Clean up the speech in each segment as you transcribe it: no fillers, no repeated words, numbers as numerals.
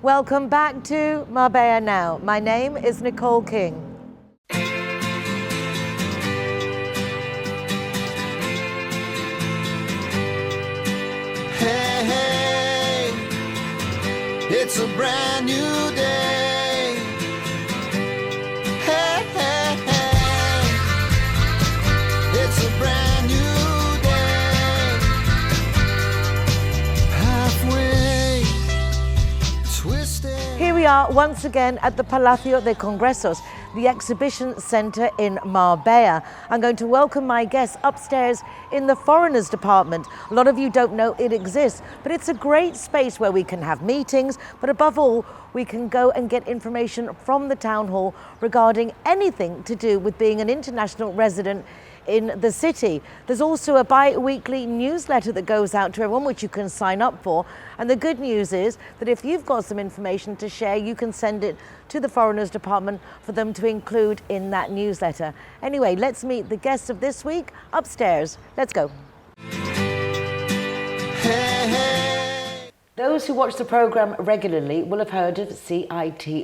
Welcome back to Marbella Now. My name is Nicole King. Hey, hey, it's a brand new day. Hey, hey, hey, it's a brand new day. Halfway twisted. Here we are once again at the Palacio de Congresos, the exhibition centre in Marbella. I'm going to welcome my guests upstairs in the foreigners department. A lot of you don't know it exists, but it's a great space where we can have meetings, but above all, we can go and get information from the town hall regarding anything to do with being an international resident in the city. There's also a bi-weekly newsletter that goes out to everyone, which you can sign up for. And the good news is that if you've got some information to share, you can send it to the Foreigners Department for them to include in that newsletter. Anyway, let's meet the guests of this week upstairs. Let's go. Those who watch the programme regularly will have heard of Cit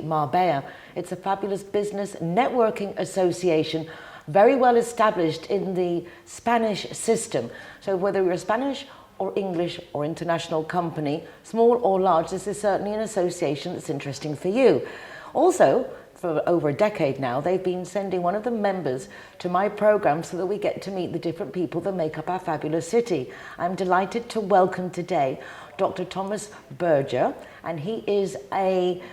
Marbella. It's a fabulous business networking association, very well established in the Spanish system. So whether you're a Spanish or English or international company, small or large, this is certainly an association that's interesting for you. Also, for over a decade now, they've been sending one of the members to my program so that we get to meet the different people that make up our fabulous city. I'm delighted to welcome today Dr. Thomas Berger, and he is a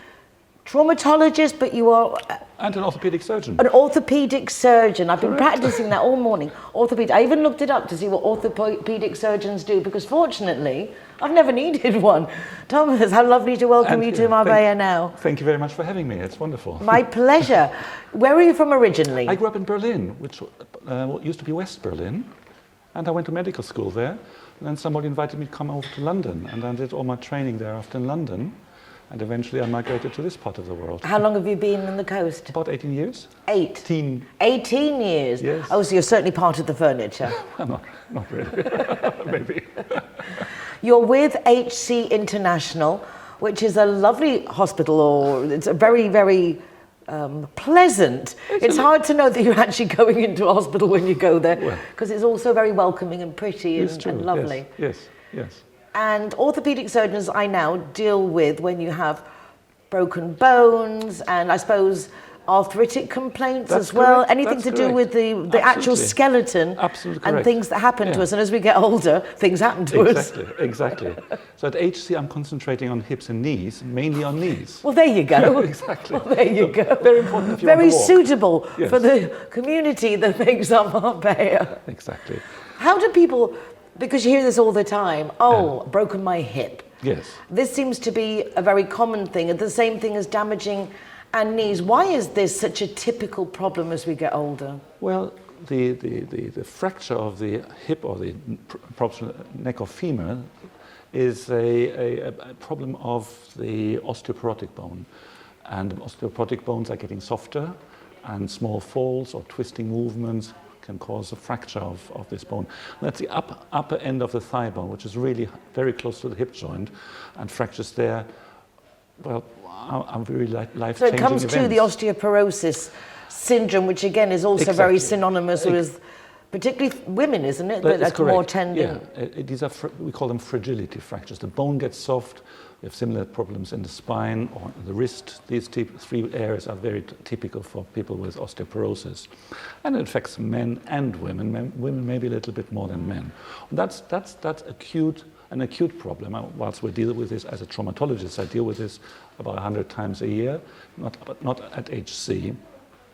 traumatologist, but you are... And an orthopedic surgeon. An orthopedic surgeon. I've been Correct. practicing that all morning. Orthopedic. I even looked it up to see what orthopedic surgeons do, because fortunately, I've never needed one. Thomas, how lovely to welcome you to Marbella Now. Thank you very much for having me. It's wonderful. My pleasure. Where are you from originally? I grew up in Berlin, which used to be West Berlin. And I went to medical school there. And then somebody invited me to come over to London. And I did all my training thereafter in London. And eventually I migrated to this part of the world. How long have you been on the coast? About 18 years. 18 years? Yes. Oh, so you're certainly part of the furniture. Well, not really. Maybe. You're with HC International, which is a lovely hospital, or it's a very, very pleasant. It's hard to know that you're actually going into a hospital when you go there, because it's also very welcoming and pretty and lovely. Yes. And orthopedic surgeons I now deal with when you have broken bones and I suppose arthritic complaints as well. Correct. Anything That's to correct. do with the actual skeleton. Absolutely and correct. things that happen to us. And as we get older, things happen to us. Exactly. So at HC, I'm concentrating on hips and knees, mainly on knees. Well, there you go. Exactly. Well, there you go. Very important if you Very want to walk. suitable Yes. for the community that makes up Marbella. Exactly. How do people, because you hear this all the time, broken my hip. Yes. This seems to be a very common thing, and the same thing as damaging our knees. Why is this such a typical problem as we get older? Well, the fracture of the hip or the neck or femur is a problem of the osteoporotic bone. And osteoporotic bones are getting softer, and small falls or twisting movements can cause a fracture of this bone. That's the upper end of the thigh bone, which is really very close to the hip joint, and fractures there, well, are very life-changing So it comes events. to the osteoporosis syndrome, which again is also very synonymous with particularly women, isn't it? That is That's correct. more tendon. Yeah, these are we call them fragility fractures. The bone gets soft. We have similar problems in the spine or the wrist. These three areas are very typical for people with osteoporosis, and it affects men and women. Women maybe a little bit more than men. That's an acute problem. Whilst we deal with this as a traumatologist, I deal with this about 100 times a year. Not at HC.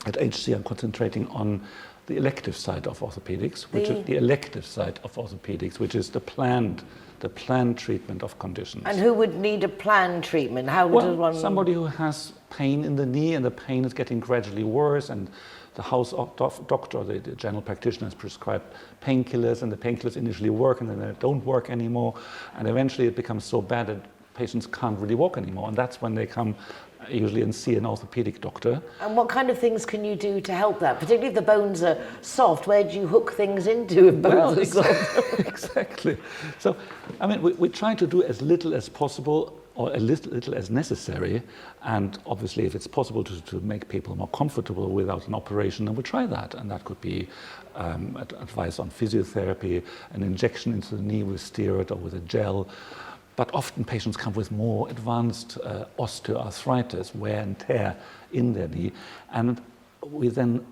At HC, I'm concentrating on the elective side of orthopedics, which is the planned treatment of conditions. And who would need a planned treatment? How does one... Somebody who has pain in the knee and the pain is getting gradually worse, and the house doctor, the general practitioner, has prescribed painkillers, and the painkillers initially work and then they don't work anymore, and eventually it becomes so bad that patients can't really walk anymore, and that's when they come usually and see an orthopedic doctor. And what kind of things can you do to help that? Particularly if the bones are soft, where do you hook things into if bones are soft? Exactly. So, I mean, we try to do as little as possible. or a little as necessary. And obviously, if it's possible to make people more comfortable without an operation, then we'll try that. And that could be advice on physiotherapy, an injection into the knee with steroid or with a gel. But often patients come with more advanced osteoarthritis, wear and tear in their knee. And we then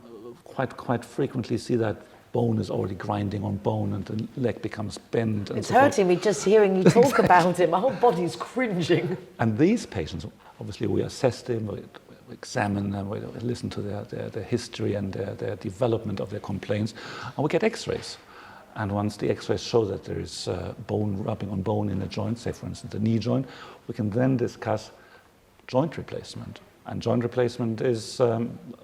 quite frequently see that bone is already grinding on bone and the leg becomes bent. And it's hurting me just hearing you talk about it. My whole body's cringing. And these patients, obviously we assess them, we examine them, we listen to their history and their development of their complaints, and we get x-rays. And once the x-rays show that there is bone rubbing on bone in a joint, say for instance the knee joint, we can then discuss joint replacement. And joint replacement is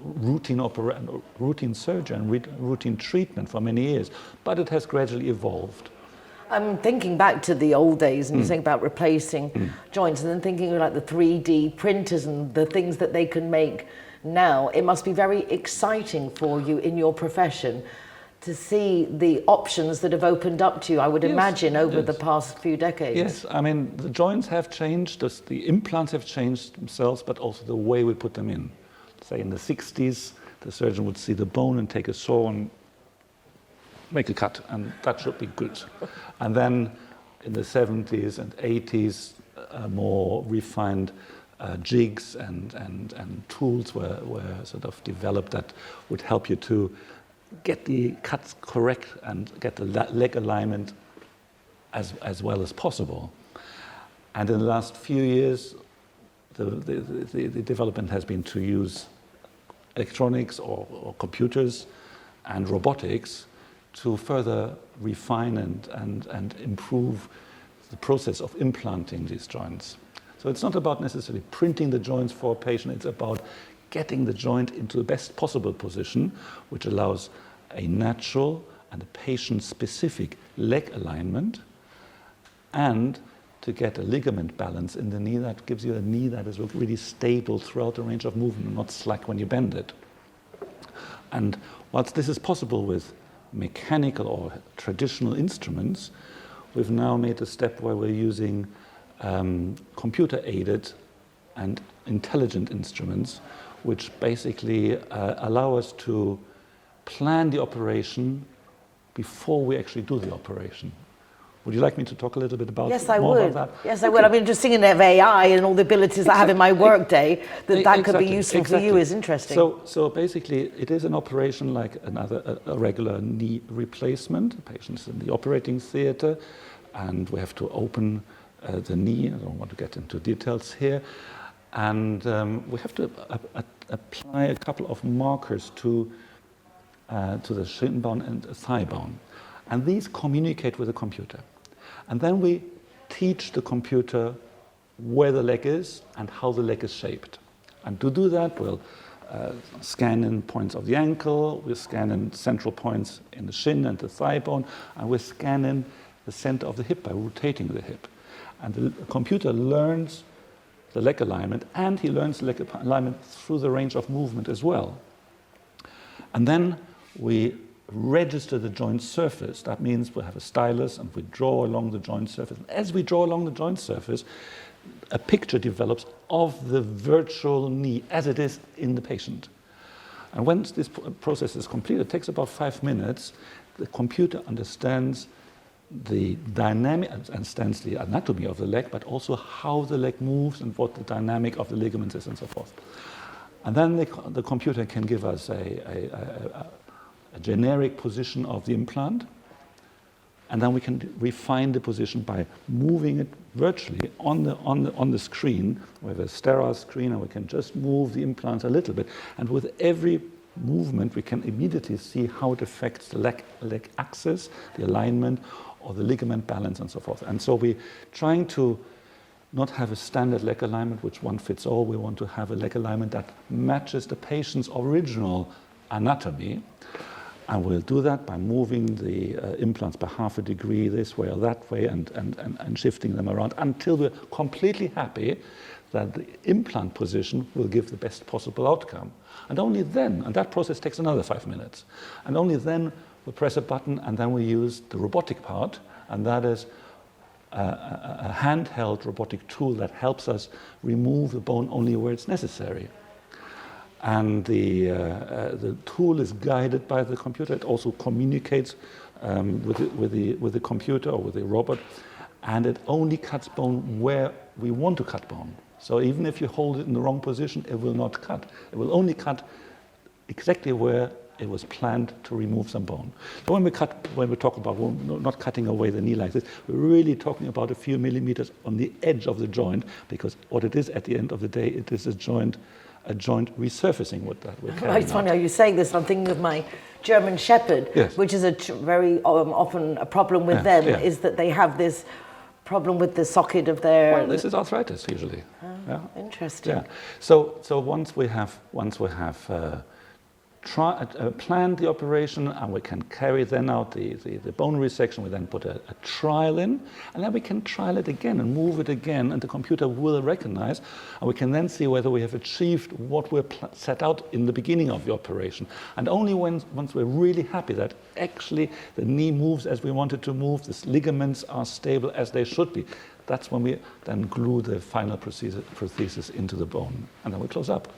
routine surgery and routine treatment for many years, but it has gradually evolved. I'm thinking back to the old days, and you think about replacing joints, and then thinking of like the 3D printers and the things that they can make now. It must be very exciting for you in your profession to see the options that have opened up to you, I would imagine, over the past few decades. Yes, I mean, the joints have changed, the implants have changed themselves, but also the way we put them in. Say in the 60s, the surgeon would see the bone and take a saw and make a cut, and that should be good. And then in the 70s and 80s, more refined jigs and tools were sort of developed that would help you to get the cuts correct and get the leg alignment as well as possible. And in the last few years, the development has been to use electronics or computers and robotics to further refine and improve the process of implanting these joints. So it's not about necessarily printing the joints for a patient, it's about getting the joint into the best possible position, which allows a natural and a patient-specific leg alignment, and to get a ligament balance in the knee that gives you a knee that is really stable throughout the range of movement, not slack when you bend it. And whilst this is possible with mechanical or traditional instruments, we've now made a step where we're using computer-aided and intelligent instruments, which basically allow us to plan the operation before we actually do the operation. Would you like me to talk a little bit about Yes, I more would. about that? Yes, I would. I mean, just thinking of AI and all the abilities I have in my work-day, that could be useful for you is interesting. So basically, it is an operation like a regular knee replacement. The patient's in the operating theater, and we have to open the knee. I don't want to get into details here. And we have to apply a couple of markers to the shin bone and the thigh bone. And these communicate with the computer. And then we teach the computer where the leg is and how the leg is shaped. And to do that, we'll scan in points of the ankle, we'll scan in central points in the shin and the thigh bone, and we'll scan in the center of the hip by rotating the hip. And the computer learns the leg alignment, and he learns the leg alignment through the range of movement as well. And then we register the joint surface. That means we have a stylus and we draw along the joint surface. As we draw along the joint surface, a picture develops of the virtual knee as it is in the patient. And once this process is completed, it takes about 5 minutes, the computer understands the dynamic, understands the anatomy of the leg, but also how the leg moves and what the dynamic of the ligaments is and so forth. And then the computer can give us a generic position of the implant, and then we can refine the position by moving it virtually on the screen. We have a sterile screen, and we can just move the implants a little bit. And with every movement, we can immediately see how it affects the leg axis, the alignment, or the ligament balance, and so forth. And so we're trying to not have a standard leg alignment, which one fits all. We want to have a leg alignment that matches the patient's original anatomy. And we'll do that by moving the implants by half a degree this way or that way and shifting them around until we're completely happy that the implant position will give the best possible outcome. And only then, and that process takes another 5 minutes, and only then we press a button and then we use the robotic part, and that is a handheld robotic tool that helps us remove the bone only where it's necessary. And the tool is guided by the computer. It also communicates with the computer or with the robot, and it only cuts bone where we want to cut bone. So even if you hold it in the wrong position, it will not cut. It will only cut exactly where it was planned to remove some bone. So when we talk about not cutting away the knee like this, we're really talking about a few millimeters on the edge of the joint, because what it is at the end of the day, it is a joint resurfacing what that we're carrying It's funny how you're saying this. I'm thinking of my German Shepherd, Yes. which is very often a problem with them, is that they have this problem with the socket of their... Well, this is arthritis usually. Interesting. Yeah. So once we have planned the operation, and we can carry then out the bone resection, we then put a trial in, and then we can trial it again and move it again, and the computer will recognize, and we can then see whether we have achieved what we're set out in the beginning of the operation. And only once we're really happy that actually the knee moves as we want it to move, the ligaments are stable as they should be, that's when we then glue the final prosthesis into the bone, and then we close up.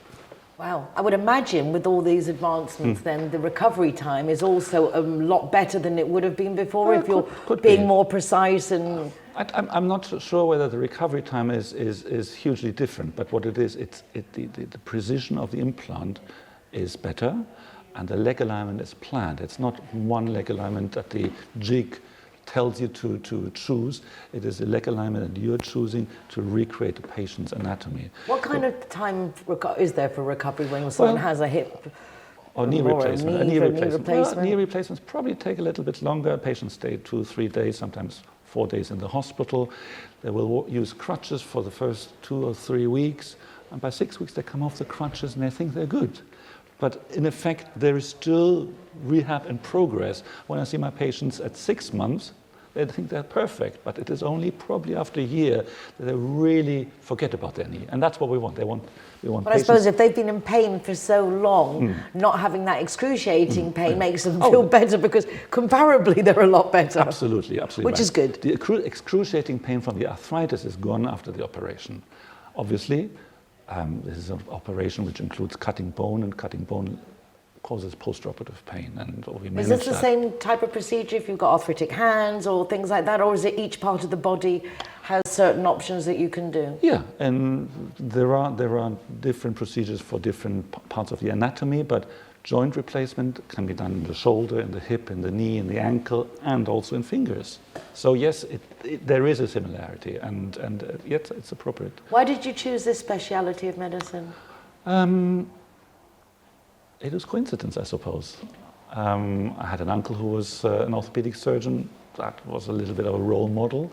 Wow. I would imagine with all these advancements then the recovery time is also a lot better than it would have been before, Well, if you're could being be. more precise and... I'm not sure whether the recovery time is hugely different, but what it is, the precision of the implant is better, and the leg alignment is planned. It's not one leg alignment that the jig tells you to choose. It is a leg alignment that you're choosing to recreate the patient's anatomy. What kind of time is there for recovery when someone has a hip or knee or replacement? a knee replacement? Well, knee replacements probably take a little bit longer. Patients stay 2-3 days, sometimes 4 days in the hospital. They will use crutches for the first 2 or 3 weeks, and by 6 weeks they come off the crutches and they think they're good. But in effect, there is still rehab in progress. When I see my patients at 6 months, they think they're perfect, but it is only probably after a year that they really forget about their knee. And that's what we want. We want But I patients... suppose if they've been in pain for so long, not having that excruciating pain makes them feel better, because comparably they're a lot better. Absolutely. Which is good. The excruciating pain from the arthritis is gone after the operation. Obviously, this is an operation which includes cutting bone, and cutting bone causes post-operative pain. And we manage Is this the that. same type of procedure if you've got arthritic hands or things like that, or is it each part of the body has certain options that you can do? Yeah, and there are different procedures for different parts of the anatomy, but joint replacement can be done in the shoulder, in the hip, in the knee, in the ankle, and also in fingers. So yes, there is a similarity, and yet it's appropriate. Why did you choose this speciality of medicine? It was coincidence, I suppose. I had an uncle who was an orthopedic surgeon. That was a little bit of a role model.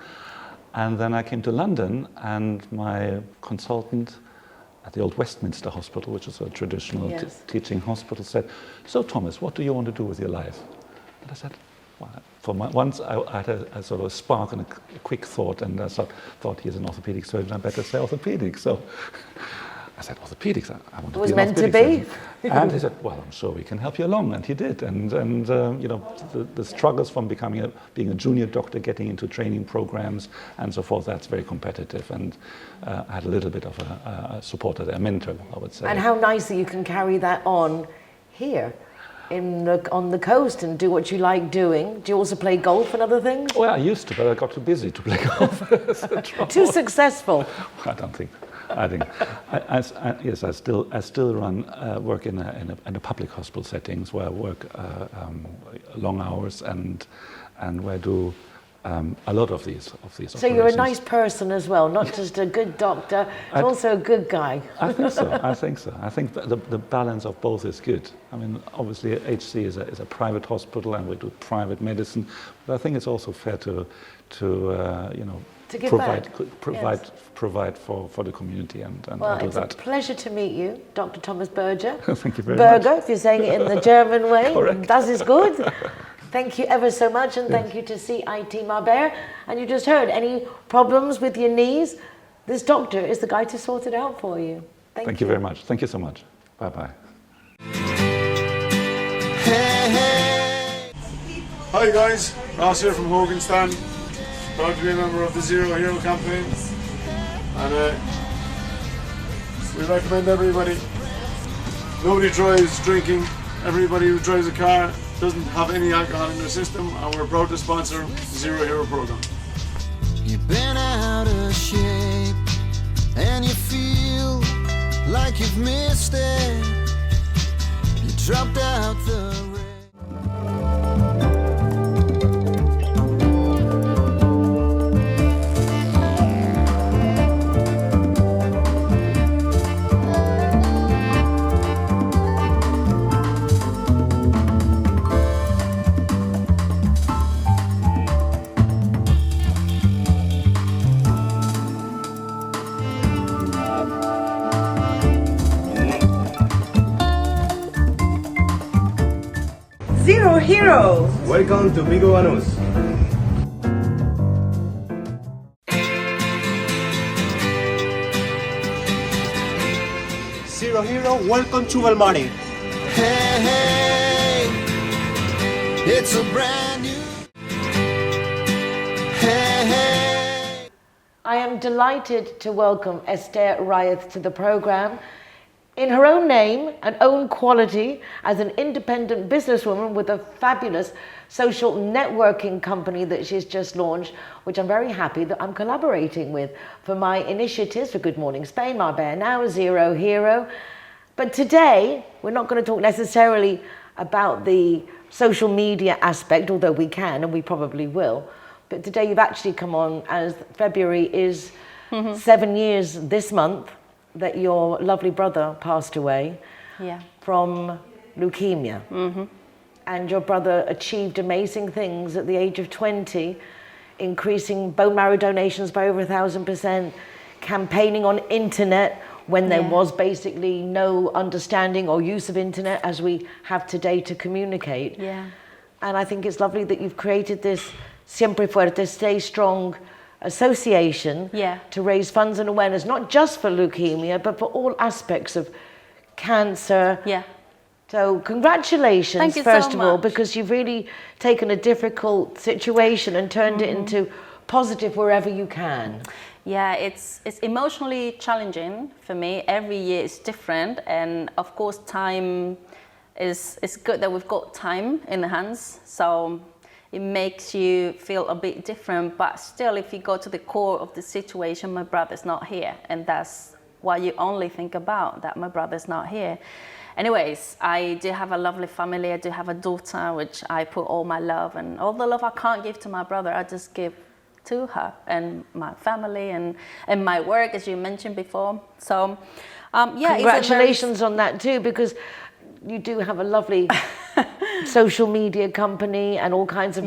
And then I came to London, and my consultant at the old Westminster Hospital, which is a traditional teaching hospital, said, "So Thomas, what do you want to do with your life?" And I said, well, once I had a sort of a spark and a quick thought, and I thought he's an orthopedic surgeon, I better say orthopedics. So I said, orthopedics, I want to be an orthopedic surgeon. It was meant to be. And he said, well, I'm sure we can help you along, and he did. And you know, the struggles from being a junior doctor, getting into training programs and so forth, that's very competitive. And I had a little bit of a supporter there, a mentor, I would say. And how nice that you can carry that on here on the coast and do what you like doing. Do you also play golf and other things? Well, I used to, but I got too busy to play golf. Too successful. I don't think. Yes, I still work in a public hospital settings where I work long hours and where I do a lot of these operations. So you're a nice person as well, not just a good doctor, but also a good guy. I think so. I think the balance of both is good. I mean, obviously HC is a private hospital and we do private medicine, but I think it's also fair to provide for the community and well, do that. It's a pleasure to meet you, Dr. Thomas Berger. Thank you very much. Berger, if you're saying it in the German way. Correct. That is good. Thank you ever so much, and thank you to Cit Marbella. And you just heard, any problems with your knees, this doctor is the guy to sort it out for you. Thank you very much. Thank you so much. Bye-bye. Hey, hey. Hi guys, Ross here from Hogan Stand. Proud to be a member of the ZeroHero campaign, and we recommend everybody. Nobody tries drinking. Everybody who drives a car doesn't have any alcohol in their system, and we're proud to sponsor the ZeroHero program. You've been out of shape and you feel like you've missed it. You dropped out the ZeroHero! Welcome to Picú Anus. ZeroHero, welcome to Bel Mare. hey, hey, it's a brand new hey, hey. I am delighted to welcome Esther Reyes to the program. In her own name and own quality as an independent businesswoman with a fabulous social networking company that she's just launched, which I'm very happy that I'm collaborating with for my initiatives for Good Morning Spain, Marbella Now, ZeroHero. But today, we're not going to talk necessarily about the social media aspect, although we can and we probably will. But today you've actually come on as February is 7 years this month that your lovely brother passed away from leukemia. And your brother achieved amazing things at the age of 20, increasing bone marrow donations by over 1,000%, campaigning on internet when there was basically no understanding or use of internet as we have today to communicate. And I think it's lovely that you've created this Siempre Fuerte, Stay Strong association to raise funds and awareness, not just for leukemia, but for all aspects of cancer. So congratulations, Thank you first so of all, much. because you've really taken a difficult situation and turned it into positive wherever you can. Yeah, it's emotionally challenging for me. Every year is different, and of course time is good that we've got time in the hands. So it makes you feel a bit different, but still, if you go to the core of the situation, my brother's not here, and that's what you only think about, that my brother's not here. Anyways, I do have a lovely family. I do have a daughter, which I put all my love, and all the love I can't give to my brother, I just give to her and my family and my work, as you mentioned before. So, yeah. Congratulations on that too, because you do have a lovely social media company and all kinds of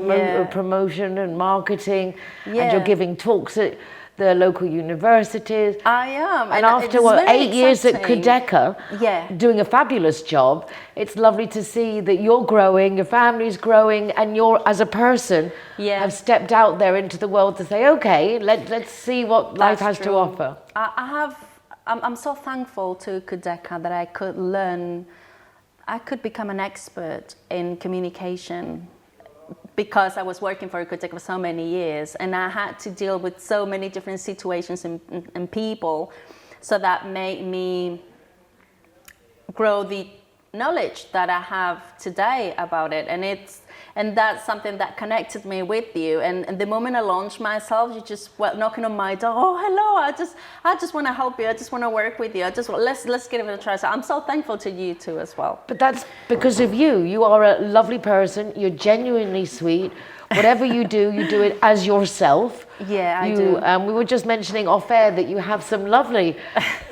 promotion and marketing, and you're giving talks at the local universities. I am. And after 8 years at Kudeca, doing a fabulous job, it's lovely to see that you're growing, your family's growing, and you're, as a person, have stepped out there into the world to say, okay, let's see what life has to offer. I'm so thankful to Kudeca that I could learn. I could become an expert in communication because I was working for Kudeca for so many years, and I had to deal with so many different situations and people, so that made me grow the knowledge that I have today about it. And that's something that connected me with you. And the moment I launched myself, you just knocking on my door. Oh, hello! I just want to help you. I just want to work with you. Let's give it a try. So I'm so thankful to you too as well. But that's because of you. You are a lovely person. You're genuinely sweet. Whatever you do it as yourself. Yeah, I do. We were just mentioning off air that you have some lovely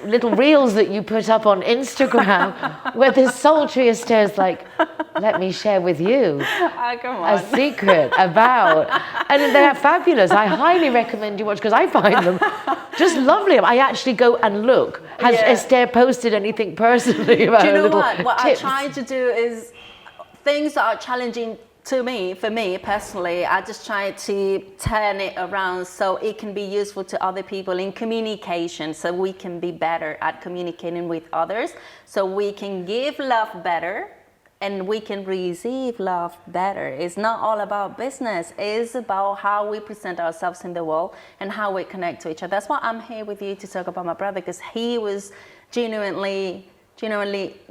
little reels that you put up on Instagram where this sultry Esther's like, let me share with you a secret about, and they're fabulous. I highly recommend you watch, because I find them just lovely. I actually go and look. Has Esther posted anything personally about her little tips? What I try to do is things that are challenging for me personally, I just try to turn it around so it can be useful to other people in communication, so we can be better at communicating with others, so we can give love better and we can receive love better. It's not all about business. It's about how we present ourselves in the world and how we connect to each other. That's why I'm here with you to talk about my brother, because he was genuinely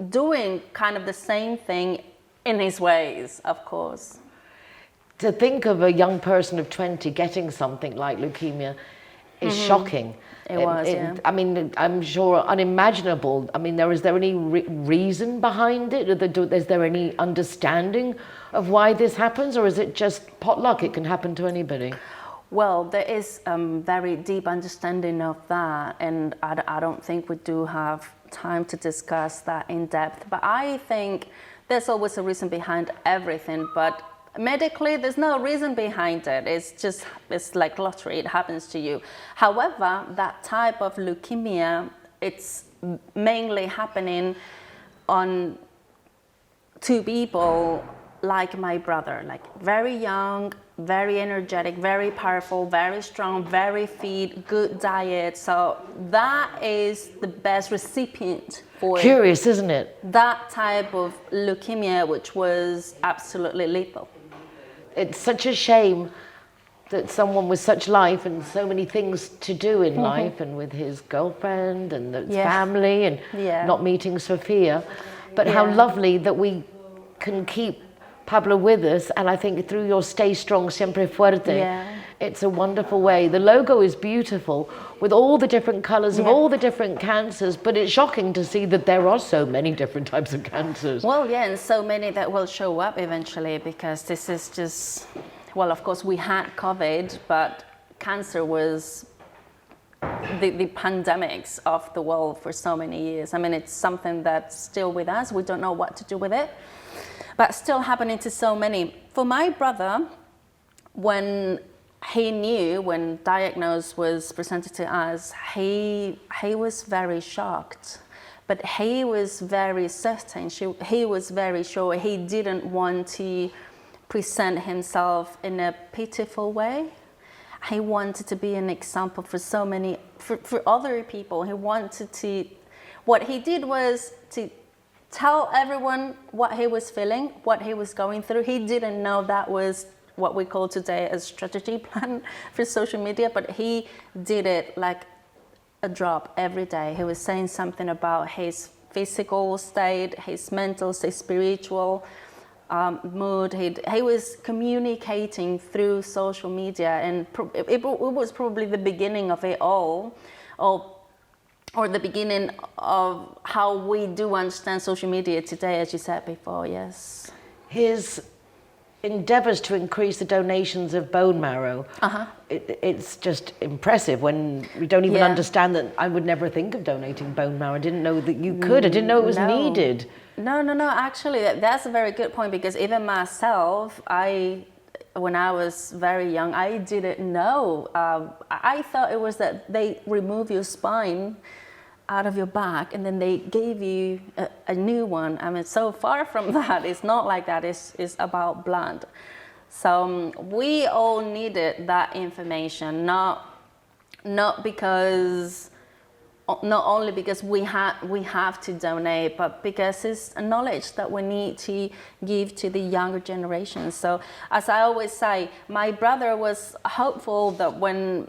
doing kind of the same thing in his ways, of course. To think of a young person of 20 getting something like leukemia is shocking. It was, yeah. I mean, I'm sure unimaginable. I mean, is there any reason behind it? Is there any understanding of why this happens, or is it just pot luck? It can happen to anybody. Well, there is very deep understanding of that, and I don't think we do have time to discuss that in depth. But I think there's always a reason behind everything, but medically, there's no reason behind it. It's like lottery, it happens to you. However, that type of leukemia, it's mainly happening on two people like my brother, like very young, very energetic, very powerful, very strong, very fit, good diet. So that is the best recipient for Curious, isn't it? that type of leukemia, which was absolutely lethal. It's such a shame that someone with such life and so many things to do in life, and with his girlfriend and the family and not meeting Sophia, but how lovely that we can keep Pablo with us. And I think through your Stay Strong, Siempre Fuerte, it's a wonderful way. The logo is beautiful with all the different colors of all the different cancers, but it's shocking to see that there are so many different types of cancers. Well, yeah, and so many that will show up eventually, because this is just, well, of course we had COVID, but cancer was the pandemics of the world for so many years. I mean, it's something that's still with us. We don't know what to do with it, but still happening to so many. For my brother, when diagnosis was presented to us, he was very shocked, but he was very certain. He was very sure. He didn't want to present himself in a pitiful way. He wanted to be an example for so many, for other people. What he did was to tell everyone what he was feeling, what he was going through. He didn't know that was what we call today a strategy plan for social media, but he did it like a drop every day. He was saying something about his physical state, his mental state, spiritual mood. He was communicating through social media, and it was probably the beginning of it all, or the beginning of how we do understand social media today, as you said before, yes. His endeavours to increase the donations of bone marrow, it's just impressive when we don't even understand that. I would never think of donating bone marrow. I didn't know that you could. I didn't know it was needed. No, actually, that's a very good point, because even myself, when I was very young, I didn't know. I thought it was that they remove your spine out of your back and then they gave you a new one. I mean, so far from that, it's not like that. It's about blood. So we all needed that information, not only because we have to donate, but because it's a knowledge that we need to give to the younger generation. So as I always say, my brother was hopeful that when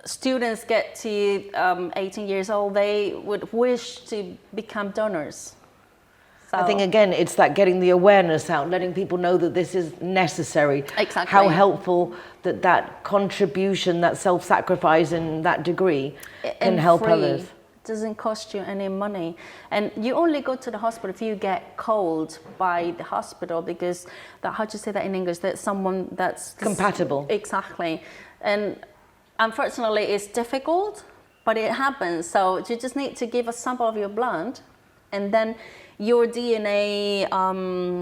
students get to 18 years old, they would wish to become donors. So, I think, again, it's that getting the awareness out, letting people know that this is necessary. Exactly. How helpful that contribution, that self-sacrifice in that degree can help others. It doesn't cost you any money. And you only go to the hospital if you get called by the hospital, because how do you say that in English? That someone that's compatible. Exactly. And unfortunately, it's difficult, but it happens. So you just need to give a sample of your blood, and then your DNA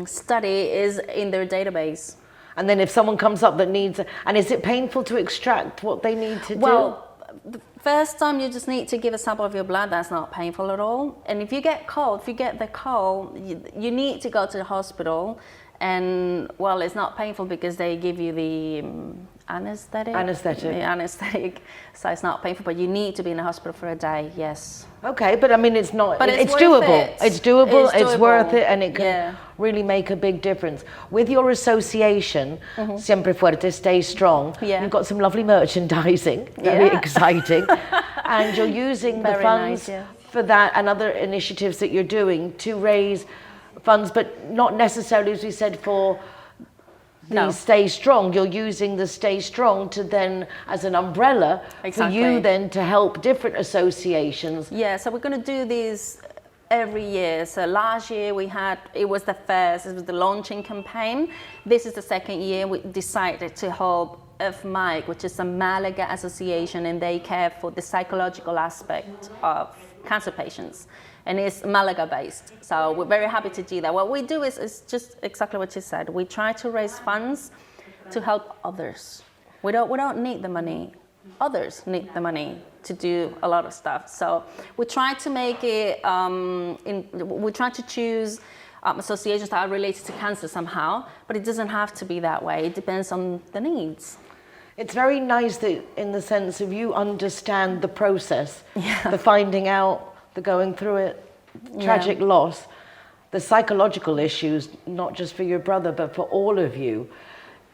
study is in their database. And then if someone comes up that needs, and is it painful to extract what they need to do? Well, the first time you just need to give a sample of your blood. That's not painful at all. And if you get the call, you need to go to the hospital. And well, it's not painful because they give you the anesthetic. Anesthetic. So it's not painful, but you need to be in the hospital for a day, yes. Okay, but I mean, it's not, But it's worth doable. it. It's doable, it's doable. worth it, and it can Yeah. really make a big difference. With your association, Siempre Fuerte, Stay Strong, Yeah. you've got some lovely merchandising, very Yeah. exciting, and you're using the Very funds nice, yeah. for that and other initiatives that you're doing to raise funds, but not necessarily, as we said, for the No. Stay Strong. You're using the Stay Strong to then, as an umbrella, for Exactly. you then to help different associations. Yeah, so we're going to do these every year. So last year it was the first, it was the launching campaign. This is the second year we decided to help FMIC, which is a Malaga association, and they care for the psychological aspect of cancer patients. And it's Malaga based. So we're very happy to do that. What we do is just exactly what you said. We try to raise funds to help others. We don't need the money. Others need the money to do a lot of stuff. So we try to make it, we try to choose associations that are related to cancer somehow, but it doesn't have to be that way. It depends on the needs. It's very nice that, in the sense of you understand the process, the finding out, the going through it, tragic loss, the psychological issues, not just for your brother, but for all of you.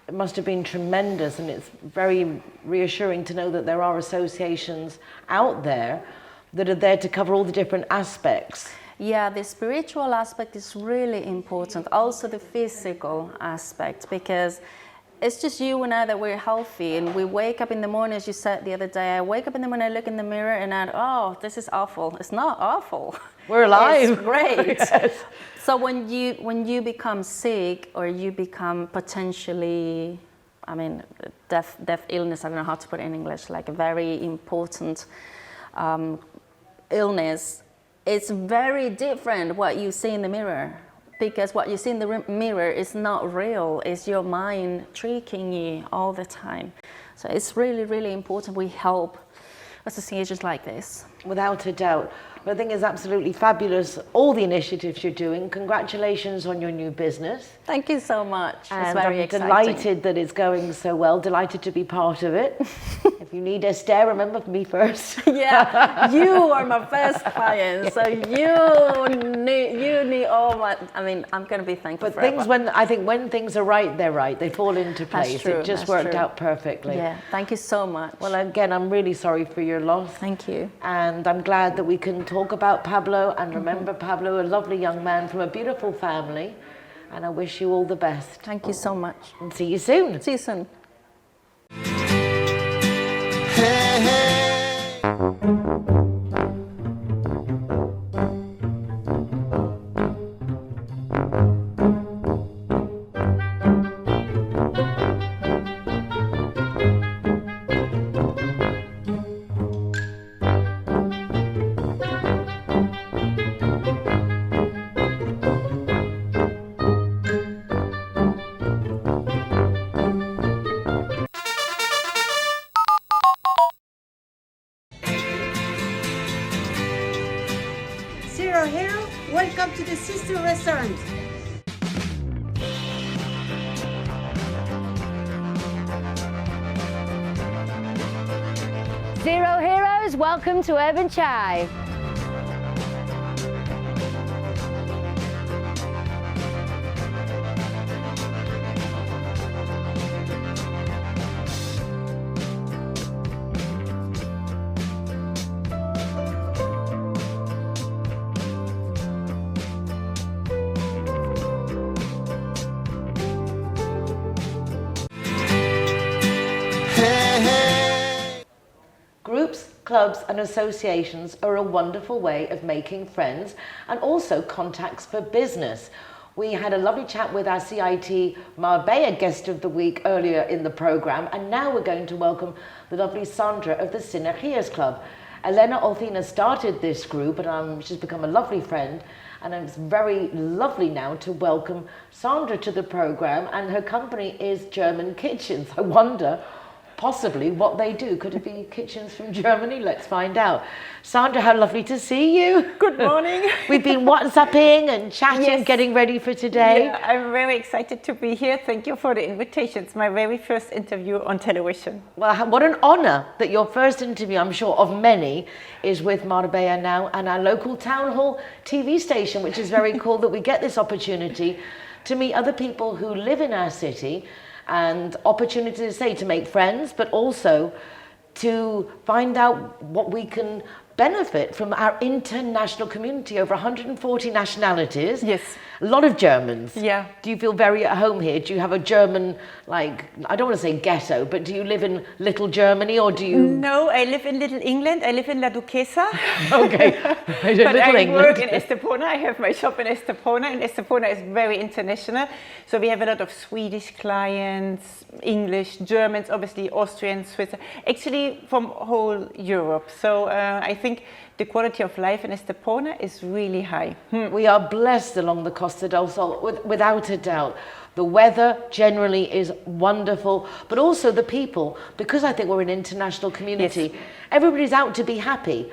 It must have been tremendous, and it's very reassuring to know that there are associations out there that are there to cover all the different aspects. Yeah, the spiritual aspect is really important. Also the physical aspect, because it's just you and I that we're healthy, and we wake up in the morning, as you said the other day, I wake up in the morning, I look in the mirror and oh, this is awful. It's not awful. We're alive. It's great. Yes. So when you become sick, or you become potentially, I mean, death illness, I don't know how to put it in English, like a very important illness, it's very different what you see in the mirror. Because what you see in the mirror is not real. It's your mind tricking you all the time. So it's really, really important we help associations like this. Without a doubt. But I think it's absolutely fabulous, all the initiatives you're doing. Congratulations on your new business. Thank you so much. And it's very I'm exciting. delighted that it's going so well, delighted to be part of it. If you need Esther, remember me first. Yeah, you are my first client, so you need all my, I mean, I'm going to be thankful But forever. when things are right, they're right. They fall into place. That's true, It just that's worked true. out perfectly. Yeah, thank you so much. Well, again, I'm really sorry for your loss. Thank you. And I'm glad that we can talk about Pablo and remember Pablo, a lovely young man from a beautiful family. And I wish you all the best. Thank you so much. And see you soon. See you soon. Hey, hey. ZeroHero, welcome to the Sister Restaurant. Zero Heroes, welcome to Urban Chai. Groups, clubs and associations are a wonderful way of making friends and also contacts for business. We had a lovely chat with our Cit Marbella guest of the week earlier in the programme, and now we're going to welcome the lovely Sandra of the Synergias Club. Elena Olthina started this group, and she's become a lovely friend, and it's very lovely now to welcome Sandra to the programme, and her company is German Kitchens. I wonder, possibly what they do. Could it be kitchens from Germany? Let's find out. Sandra, how lovely to see you. Good morning. We've been WhatsApping and chatting, Yes. getting ready for today. Yeah, I'm very excited to be here. Thank you for the invitation. It's my very first interview on television. Well, what an honour that your first interview, I'm sure, of many, is with Marbella now and our local town hall TV station, which is very cool that we get this opportunity to meet other people who live in our city, and opportunity to say to make friends, but also to find out what we can benefit from our international community, over 140 nationalities. Yes. A lot of Germans. Yeah. Do you feel very at home here? Do you have a German, like, I don't want to say ghetto, but do you live in Little Germany, or do you... No, I live in Little England. I live in La Duquesa. Okay. But Little I England. work in Estepona. I have my shop in Estepona, and Estepona is very international. So we have a lot of Swedish clients, English, Germans, obviously Austrians, Swiss, actually from whole Europe. So I think the quality of life in Estepona is really high. We are blessed along the Costa del Sol, without a doubt. The weather generally is wonderful, but also the people, because I think we're an international community. Yes. Everybody's out to be happy.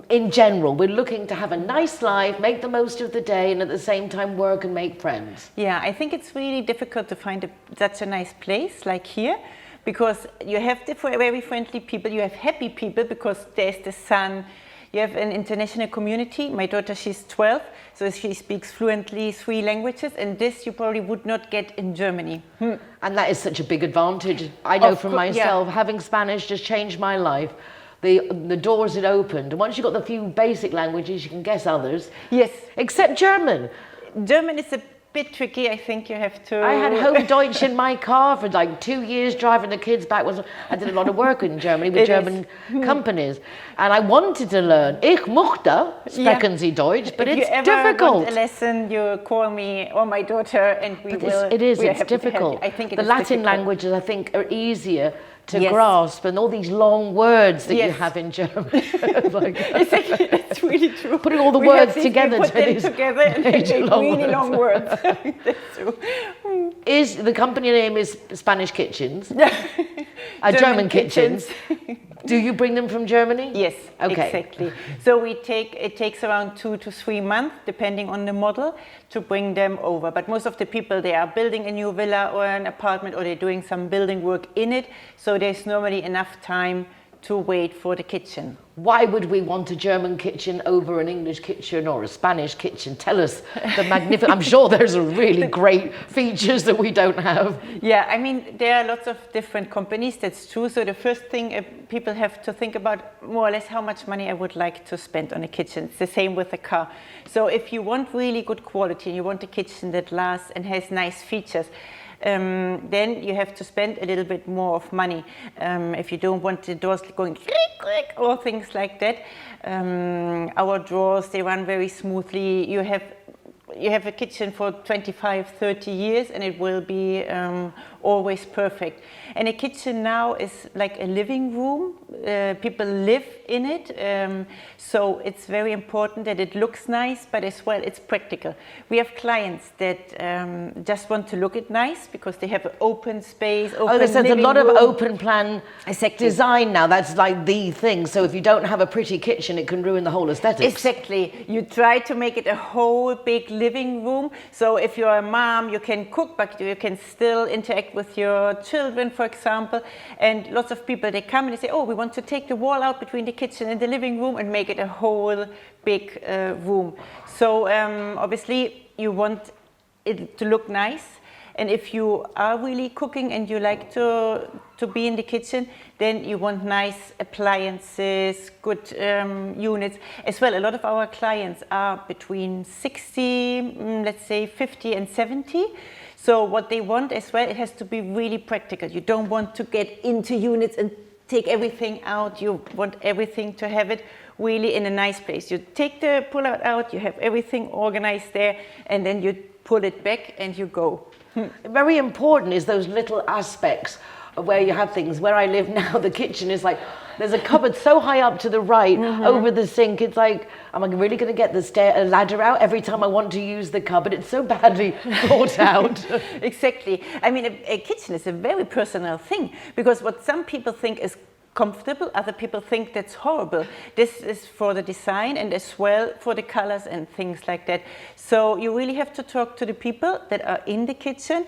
In general, we're looking to have a nice life, make the most of the day, and at the same time work and make friends. Yeah, I think it's really difficult to find such a nice place like here, because you have very friendly people, you have happy people because there's the sun. You have an international community. My daughter, she's 12, so she speaks fluently 3 languages, and this you probably would not get in Germany. And that is such a big advantage. I know from myself, having Spanish just changed my life. The doors it opened, and once you've got the few basic languages, you can guess others. Yes. Except German. German is a bit tricky. I think you have to... I had home Deutsch in my car for like 2 years, driving the kids back. I did a lot of work in Germany with German companies, and I wanted to learn. Ich möchte sprechen Sie Deutsch, but if it's you ever difficult. Want a lesson, you call me or my daughter, and we will. It's difficult. I think the Latin languages, I think, are easier to grasp, and all these long words that you have in German. Exactly, that's really true. Putting all the words together put them together and they make really long words. That's true. The company name is Spanish Kitchens? German Kitchens. Do you bring them from Germany? Yes, okay. Exactly. So it takes around 2 to 3 months, depending on the model, to bring them over. But most of the people, they are building a new villa or an apartment, or they're doing some building work in it. So there's normally enough time to wait for the kitchen. Why would we want a German kitchen over an English kitchen or a Spanish kitchen? Tell us the magnificent... I'm sure there's a really great features that we don't have. Yeah, I mean, there are lots of different companies, that's true. So the first thing people have to think about, more or less, how much money I would like to spend on a kitchen. It's the same with a car. So if you want really good quality and you want a kitchen that lasts and has nice features, then you have to spend a little bit more of money. If you don't want the doors going click, click, or things like that. Our drawers, they run very smoothly. You have a kitchen for 25, 30 years, and it will be always perfect. And a kitchen now is like a living room. People live in it, so it's very important that it looks nice, but as well it's practical. We have clients that just want to look it nice because they have an open space, there's a lot of open plan design now. That's like the thing. So if you don't have a pretty kitchen, it can ruin the whole aesthetics. Exactly. You try to make it a whole big living room. So if you're a mom, you can cook, but you can still interact with your children, for example. And lots of people, they come and they say, oh, we want to take the wall out between the kitchen and the living room and make it a whole big room. So obviously you want it to look nice. And if you are really cooking and you like to be in the kitchen, then you want nice appliances, good units. As well, a lot of our clients are between 60, let's say 50 and 70. So what they want as well, it has to be really practical. You don't want to get into units and take everything out. You want everything to have it really in a nice place. You take the pull-out out, you have everything organized there, and then you pull it back and you go. Very important is those little aspects where you have things. Where I live now, the kitchen is like, there's a cupboard so high up to the right over the sink. It's like, am I really going to get the ladder out every time I want to use the cupboard? It's so badly thought out. Exactly. I mean, a kitchen is a very personal thing, because what some people think is comfortable, other people think that's horrible. This is for the design and as well for the colors and things like that. So you really have to talk to the people that are in the kitchen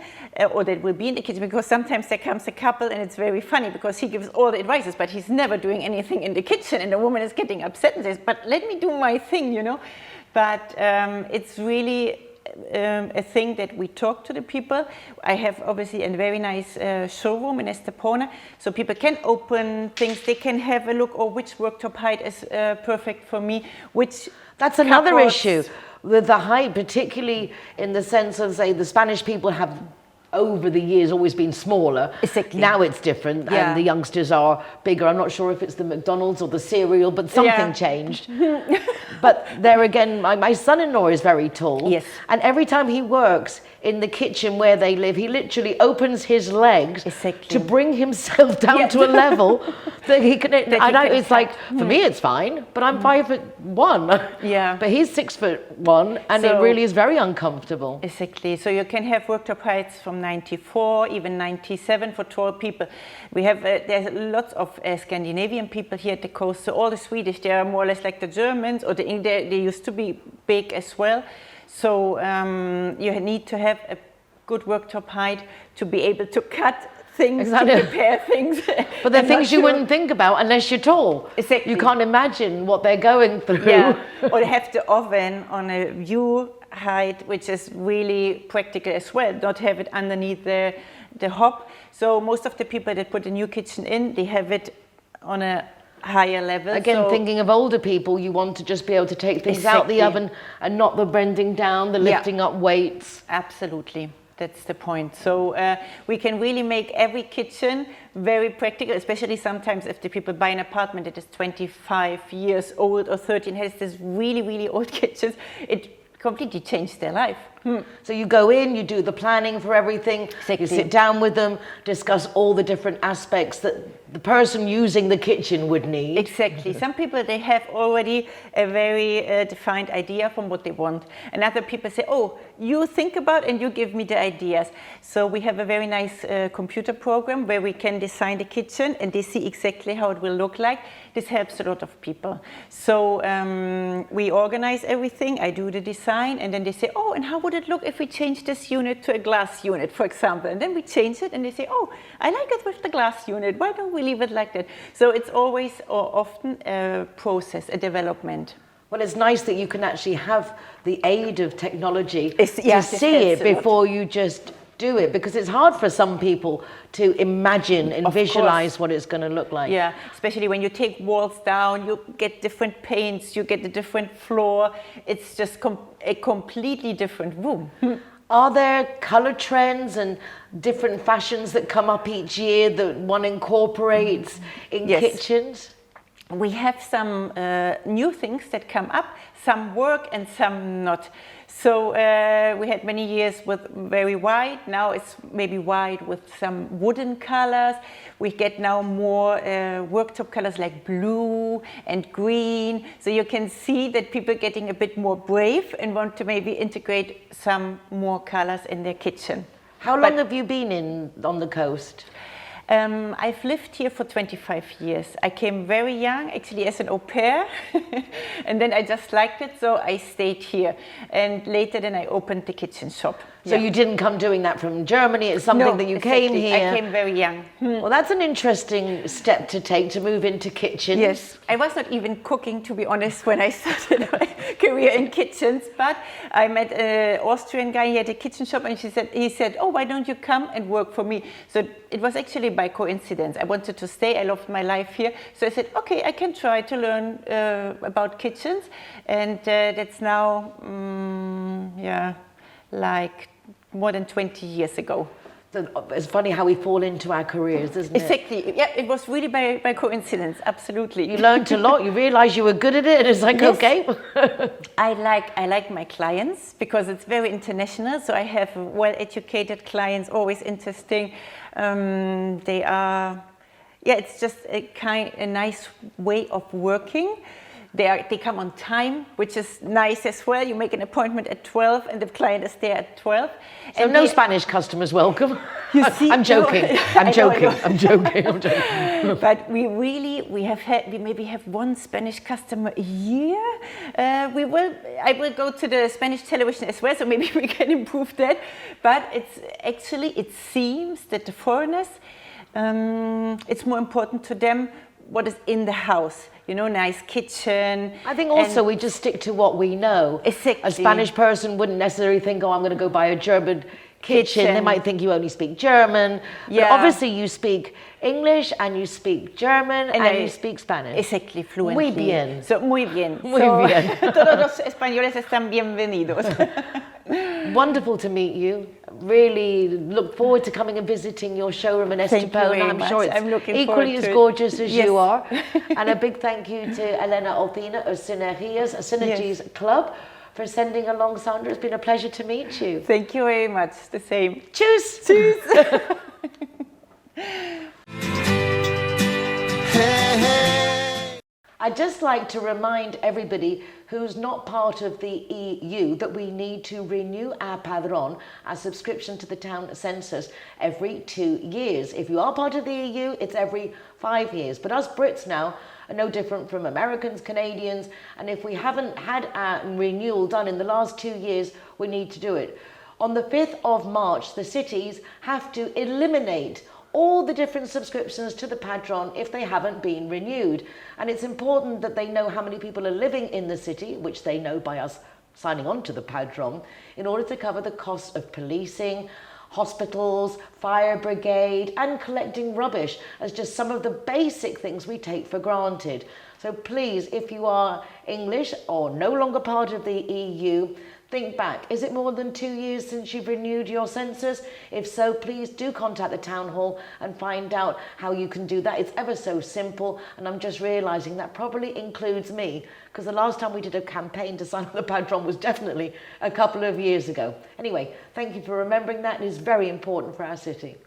or that will be in the kitchen, because sometimes there comes a couple and it's very funny because he gives all the advices, but he's never doing anything in the kitchen, and the woman is getting upset and says, but let me do my thing, you know. But it's really a thing that we talk to the people. I have obviously a very nice showroom in Estepona, so people can open things, they can have a look, or which worktop height is perfect for me, which... That's another issue with the height, particularly in the sense of, say, the Spanish people have over the years always been smaller. Exactly. Now it's different, and the youngsters are bigger. I'm not sure if it's the McDonald's or the cereal, but something changed. But there again, my son-in-law is very tall. Yes. And every time he works in the kitchen where they live, he literally opens his legs to bring himself down to a level that he can. I know it's like, for me it's fine, but I'm 5'1". Yeah. But he's 6'1", and it really is very uncomfortable. Exactly. So you can have worktop heights from 94, even 97 for tall people. We have there's lots of Scandinavian people here at the coast. So all the Swedish, they are more or less like the Germans, or they used to be big as well. So you need to have a good worktop height to be able to cut things, to prepare things. But they're things you wouldn't think about unless you're tall. Exactly. You can't imagine what they're going through. Yeah. Or they have the oven on a view height, which is really practical as well. Not have it underneath the hob. So most of the people that put a new kitchen in, they have it on a higher level. Again, thinking of older people, you want to just be able to take things out the oven and not the bending down, the lifting up weights. Absolutely. That's the point. So we can really make every kitchen very practical, especially sometimes if the people buy an apartment that is 25 years old or 30 and has this really, really old kitchens. It completely changed their life. So you go in, you do the planning for everything, you sit down with them, discuss all the different aspects that the person using the kitchen would need. Exactly. Some people, they have already a very defined idea from what they want. And other people say, oh, you think about and you give me the ideas. So we have a very nice computer program where we can design the kitchen and they see exactly how it will look like. This helps a lot of people. So we organize everything, I do the design, and then they say, oh, and how would it look if we change this unit to a glass unit, for example? And then we change it and they say, oh, I like it with the glass unit. Why don't we leave it like that? So it's always or often a process, a development. Well, it's nice that you can actually have the aid of technology to see it before you just do it, because it's hard for some people to imagine and visualize what it's going to look like. Yeah, especially when you take walls down, you get different paints, you get a different floor. It's just a completely different room. Are there color trends and different fashions that come up each year that one incorporates in kitchens? We have some new things that come up, some work and some not. So we had many years with very white, now it's maybe white with some wooden colors. We get now more worktop colors like blue and green. So you can see that people are getting a bit more brave and want to maybe integrate some more colors in their kitchen. How long have you been on the coast? I've lived here for 25 years. I came very young, actually as an au pair, and then I just liked it, so I stayed here. And later then I opened the kitchen shop. So you didn't come doing that from Germany, it's something that you came here. I came very young. Well, that's an interesting step to take, to move into kitchens. Yes, I was not even cooking, to be honest, when I started my career in kitchens, but I met an Austrian guy, he had a kitchen shop, and he said, oh, why don't you come and work for me? So it was actually by coincidence. I wanted to stay, I loved my life here, so I said, okay, I can try to learn about kitchens, and that's now, like more than 20 years ago. It's funny how we fall into our careers, isn't it? Exactly. Yeah, it was really by coincidence. Absolutely. You learned a lot. You realised you were good at it, and it's like, yes. okay. I like my clients because it's very international. So I have well-educated clients, always interesting. They are, yeah, it's just a nice way of working. They come on time, which is nice as well. You make an appointment at 12 and the client is there at 12. So and no Spanish customers welcome. You see, I'm joking. No, I'm joking. I'm joking. But we maybe have one Spanish customer a year. I will go to the Spanish television as well, so maybe we can improve that. But it seems that the foreigners, it's more important to them what is in the house, you know, nice kitchen. I think also we just stick to what we know. Exactly. A Spanish person wouldn't necessarily think, oh, I'm going to go buy a German kitchen. They might think you only speak German. Yeah. But obviously you speak English and you speak German and you speak Spanish. Exactly, fluently. Muy bien. So, muy bien. Muy bien. Todos los españoles están bienvenidos. Wonderful to meet you. Really look forward to coming and visiting your showroom in Estepona. I'm sure it's equally as gorgeous as you are. And a big thank you to Elena Alpina of Synergies Club for sending along Sandra. It's been a pleasure to meet you. Thank you very much. The same. Tschüss. Tschüss. I'd just like to remind everybody who's not part of the EU that we need to renew our Padron, our subscription to the town census, every 2 years. If you are part of the EU, it's every 5 years. But us Brits now are no different from Americans, Canadians, and if we haven't had our renewal done in the last 2 years, we need to do it. On the 5th of March, the cities have to eliminate all the different subscriptions to the Padron if they haven't been renewed. And it's important that they know how many people are living in the city, which they know by us signing on to the Padron, in order to cover the costs of policing, hospitals, fire brigade, and collecting rubbish as just some of the basic things we take for granted. So please, if you are English or no longer part of the EU, think back. Is it more than 2 years since you've renewed your census? If so, please do contact the town hall and find out how you can do that. It's ever so simple, and I'm just realising that probably includes me, because the last time we did a campaign to sign up the Padron was definitely a couple of years ago. Anyway, thank you for remembering that. It is very important for our city.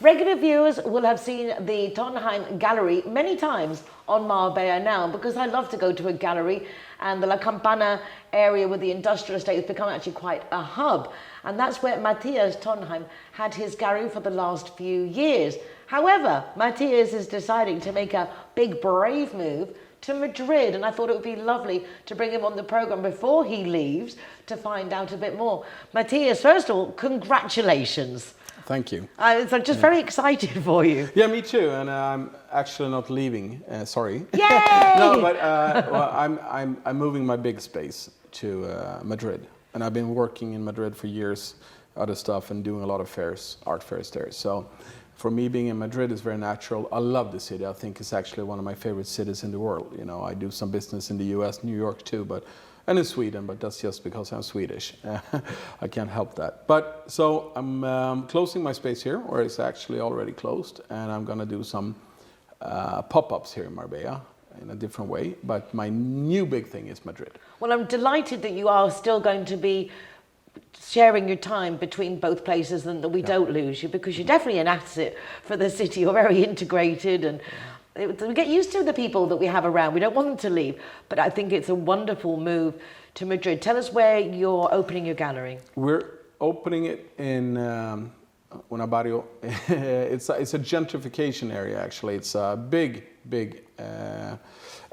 Regular viewers will have seen the Tönnheim gallery many times on Marbella now, because I love to go to a gallery, and the La Campana area with the industrial estate has become actually quite a hub, and that's where Mattias Tönnheim had his gallery for the last few years. However, Mattias is deciding to make a big brave move to Madrid, and I thought it would be lovely to bring him on the programme before he leaves to find out a bit more. Mattias, first of all, congratulations. Thank you. I'm just very excited for you. Yeah, me too. And I'm actually not leaving. Sorry. Yay! No, but well, I'm moving my big space to Madrid, and I've been working in Madrid for years, other stuff, and doing a lot of fairs, art fairs there. So, for me, being in Madrid is very natural. I love the city. I think it's actually one of my favorite cities in the world. You know, I do some business in the U.S., New York too, and in Sweden, but that's just because I'm Swedish. I can't help that. But so I'm closing my space here, or it's actually already closed, and I'm gonna do some pop-ups here in Marbella in a different way. But my new big thing is Madrid. Well, I'm delighted that you are still going to be sharing your time between both places and that we don't lose you, because you're definitely an asset for the city. You're very integrated, and we get used to the people that we have around. We don't want them to leave, but I think it's a wonderful move to Madrid. Tell us where you're opening your gallery. We're opening it in una barrio. It's a gentrification area, actually. It's a big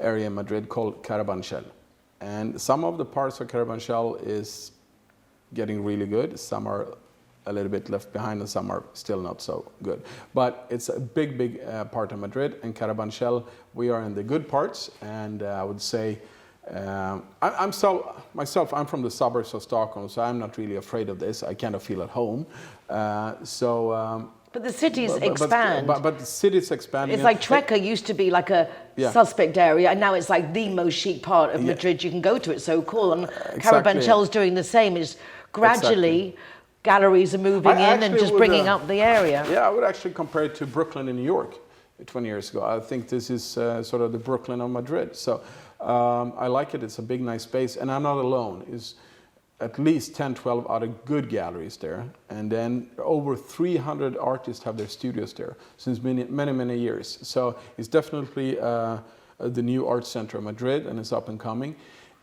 area in Madrid called Carabanchel. And some of the parts of Carabanchel is getting really good. Some are a little bit left behind, and some are still not so good. But it's a big part of Madrid. And Carabanchel, we are in the good parts, and I would say I'm from the suburbs of Stockholm, so I'm not really afraid of this. I kind of feel at home. So But the cities expand. But the city's expanding. It's like Trekker used to be like a suspect area, and now it's like the most chic part of Madrid. You can go to it, so cool. And Carabanchel's doing the same. Is gradually galleries are moving in and just bringing up the area. Yeah, I would actually compare it to Brooklyn in New York 20 years ago. I think this is sort of the Brooklyn of Madrid. So I like it. It's a big, nice space, and I'm not alone. It's at least 10, 12 other good galleries there. And then over 300 artists have their studios there since many, many years. So it's definitely the new art center of Madrid, and it's up and coming.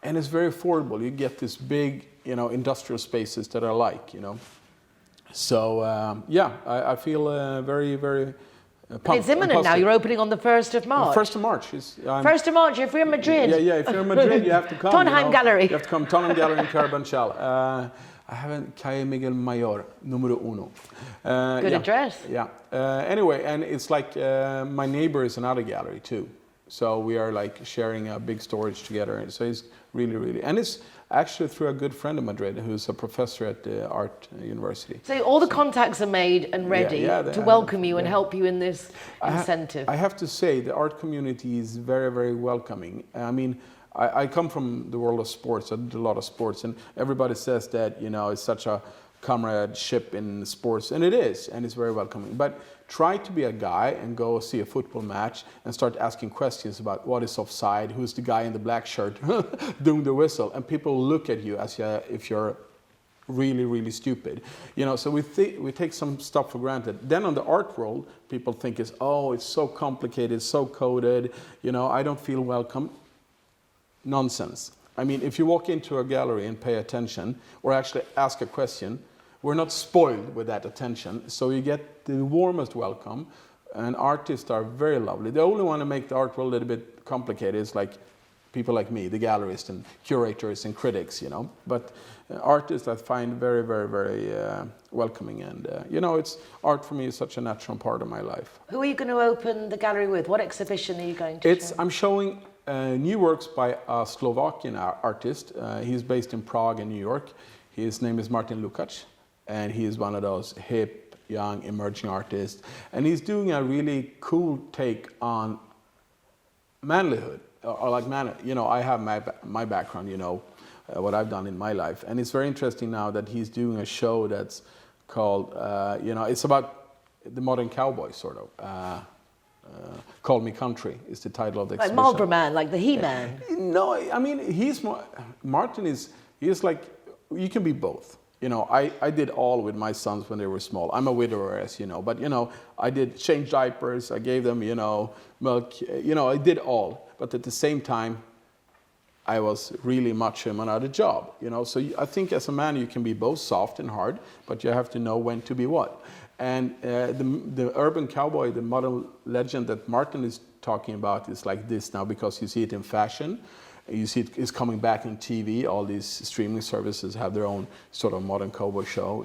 And it's very affordable. You get this big, industrial spaces that I like, So, I feel very, very pumped. It's imminent now. You're opening on the 1st of March. 1st of March. 1st of March, if you're in Madrid. Yeah, if you're in Madrid, you have to come. Tönnheim Gallery. You have to come. Tönnheim Gallery in Carabanchel. I haven't, Calle Miguel Mayor, número 1. Good address. Yeah. Anyway, and it's like my neighbor is another gallery too. So we are like sharing a big storage together. So it's really, and it's actually through a good friend of Madrid who's a professor at the art university. So all the contacts are made and ready to welcome you and help you in this incentive. I have to say the art community is very, very welcoming. I mean, I come from the world of sports. I did a lot of sports, and everybody says that, it's such a comradeship in sports, and it is, and it's very welcoming. But try to be a guy and go see a football match and start asking questions about what is offside, who's the guy in the black shirt doing the whistle, and people look at you as if you're really stupid. So we take some stuff for granted. Then on the art world, people think it's so complicated, so coded, I don't feel welcome. Nonsense. I mean, if you walk into a gallery and pay attention, or actually ask a question, we're not spoiled with that attention, so you get the warmest welcome, and artists are very lovely. The only one to make the art world a little bit complicated is like people like me, the gallerists and curators and critics, But artists I find very, very, very welcoming, and it's art for me is such a natural part of my life. Who are you going to open the gallery with? What exhibition are you going to show? I'm showing new works by a Slovakian artist. He's based in Prague and New York. His name is Martin Lukács, and he is one of those hip, young, emerging artists. And he's doing a really cool take on manlyhood, or like I have my background, what I've done in my life. And it's very interesting now that he's doing a show that's called, it's about the modern cowboy, sort of. Call Me Country is the title of the exhibition. Like Marlboro Man, like the He-Man. No, I mean, Martin he's like, you can be both. I did all with my sons when they were small. I'm a widower, as you know, but I did change diapers, I gave them, milk, I did all. But at the same time, I was really much in another job, So I think as a man, you can be both soft and hard, but you have to know when to be what. And the urban cowboy, the modern legend that Martin is talking about is like this now, because you see it in fashion. You see it's coming back in TV. All these streaming services have their own sort of modern cowboy show,